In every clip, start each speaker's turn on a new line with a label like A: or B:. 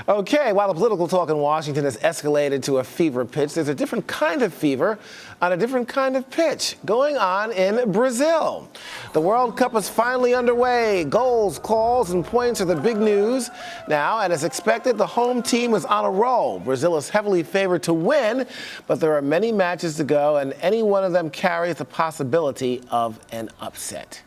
A: Okay, while the political talk in Washington has escalated to a fever pitch, there's a different kind of fever on a different kind of pitch going on in Brazil. The World Cup is finally underway. Goals, calls, and points are the big news now, and as expected, the home team is on a roll. Brazil is heavily favored to win, but there are many matches to go, and any one of them carries the possibility of an upset.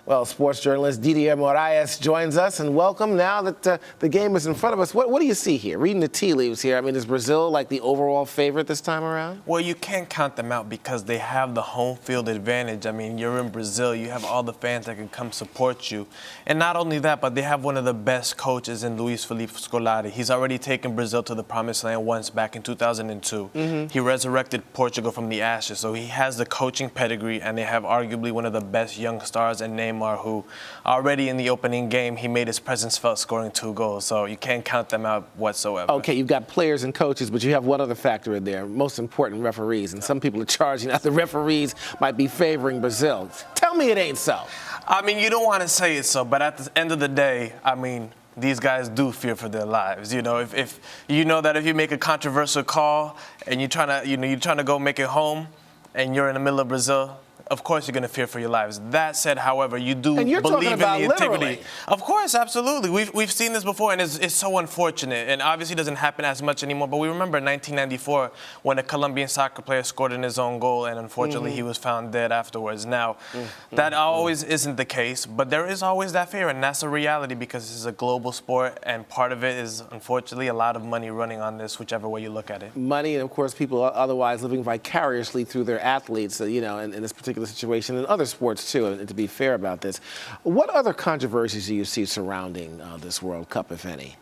A: Well, sports journalist Didier Morais joins us, and welcome. Now that the game is in front of us, what do you see here? Reading the tea leaves here, I mean, is Brazil like the overall favorite this time around?
B: Well, you can't count them out because they have the home field advantage. I mean, you're in Brazil, you have all the fans that can come support you. And not only that, but they have one of the best coaches in Luis Felipe Scolari. He's already taken Brazil to the promised land once back in 2002. He resurrected Portugal from the ashes, so he has the coaching pedigree, and they have arguably one of the best young stars in Neymar, who already in the opening game, he made his presence felt scoring 2 goals. So you can't count them out whatsoever.
A: Okay, you've got players and coaches, but you have one other factor in there, most important, referees. And some people are charging that the referees might be favoring Brazil. Tell me it ain't so.
B: I mean, you don't want to say it so, but at the end of the day, I mean, these guys do fear for their lives. You know, if you know that if you make a controversial call and you're trying to go make it home and you're in the middle of Brazil, of course you're going to fear for your lives. That said, however, you do believe in the integrity.
A: Literally.
B: Of course, absolutely. We've seen this before, and it's so unfortunate. And obviously it doesn't happen as much anymore. But we remember 1994 when a Colombian soccer player scored in his own goal, and unfortunately he was found dead afterwards. Now, that always isn't the case, but there is always that fear, and that's a reality because this is a global sport, and part of it is, unfortunately, a lot of money running on this, whichever way you look at it.
A: Money, and of course, people otherwise living vicariously through their athletes, you know, in this particular situation, and other sports too, and to be fair about this. What other controversies do you see surrounding this World Cup, if any?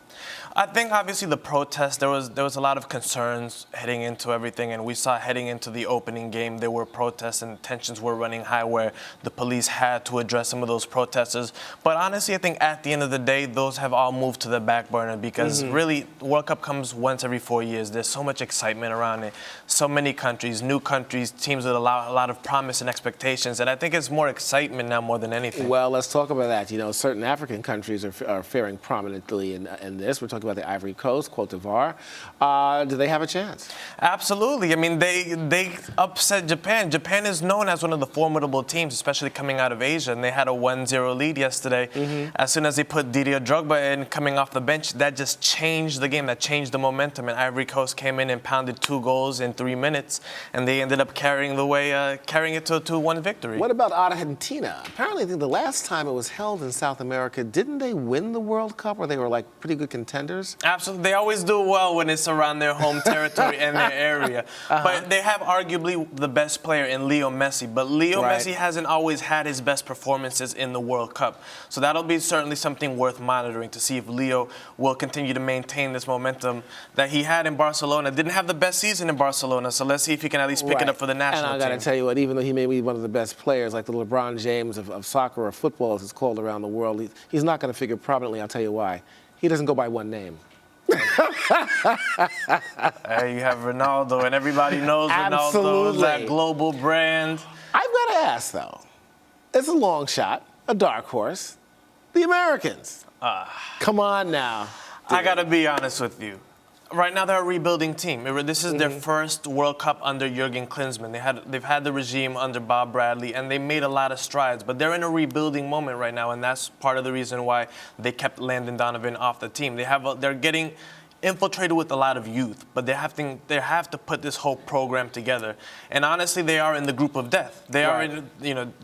B: I think obviously the protest, there was a lot of concerns heading into everything, and we saw heading into the opening game there were protests and tensions were running high where the police had to address some of those protesters. But honestly, I think at the end of the day, those have all moved to the back burner because really the World Cup comes once every 4 years. There's so much excitement around it, so many countries, new countries, teams with a lot of promise and expectations, and I think it's more excitement now more than anything.
A: Well, let's talk about that. You know, certain African countries are faring prominently in this. We're talking about the Ivory Coast, Cote d'Ivoire. Do they have a chance?
B: Absolutely. I mean, they upset Japan. Japan is known as one of the formidable teams, especially coming out of Asia, and they had a 1-0 lead yesterday. As soon as they put Didier Drogba in coming off the bench, that just changed the game, that changed the momentum, and Ivory Coast came in and pounded 2 goals in 3 minutes, and they ended up carrying it to a 2-1 victory.
A: What about Argentina? Apparently, I think the last time it was held in South America, didn't they win the World Cup, or they were like pretty good contenders?
B: Absolutely. They always do well when it's around their home territory and their area. But they have arguably the best player in Leo Messi. But Leo Messi hasn't always had his best performances in the World Cup. So that'll be certainly something worth monitoring to see if Leo will continue to maintain this momentum that he had in Barcelona. Didn't have the best season in Barcelona, so let's see if he can at least pick it up for the national team.
A: And I got to tell you what, even though he may be one of the best players, like the LeBron James of soccer or football as it's called around the world, he's not going to figure prominently. I'll tell you why. He doesn't go by one name.
B: Hey, you have Ronaldo, and everybody knows Ronaldo is that global brand.
A: I've got to ask, though. It's a long shot, a dark horse. The Americans. Come on now.
B: I got to be honest with you. Right now, they're a rebuilding team. This is their first World Cup under Jurgen Klinsmann. They've had the regime under Bob Bradley, and they made a lot of strides. But they're in a rebuilding moment right now, and that's part of the reason why they kept Landon Donovan off the team. They're getting infiltrated with a lot of youth, but they have to put this whole program together. And honestly, they are in the group of death. They are in,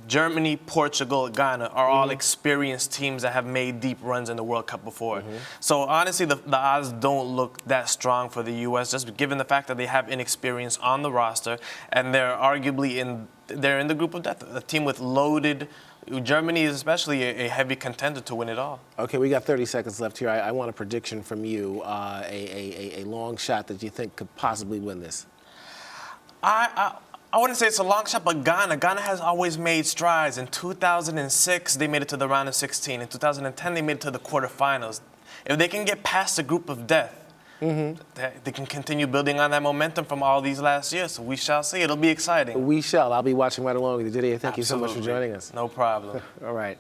B: Germany, Portugal, Ghana are all experienced teams that have made deep runs in the World Cup before. So honestly, the odds don't look that strong for the U.S. just given the fact that they have inexperience on the roster, and they're arguably in the group of death. A team with loaded. Germany is especially a heavy contender to win it all. Okay,
A: we got 30 seconds left here. I want a prediction from you, a long shot that you think could possibly win this.
B: I wouldn't say it's a long shot, but Ghana has always made strides. In 2006, they made it to the round of 16. In 2010, they made it to the quarterfinals. If they can get past the group of death, they can continue building on that momentum from all these last years. So we shall see. It'll be exciting.
A: We shall. I'll be watching right along with you. Didier, thank you so much for joining us.
B: No problem.
A: All right.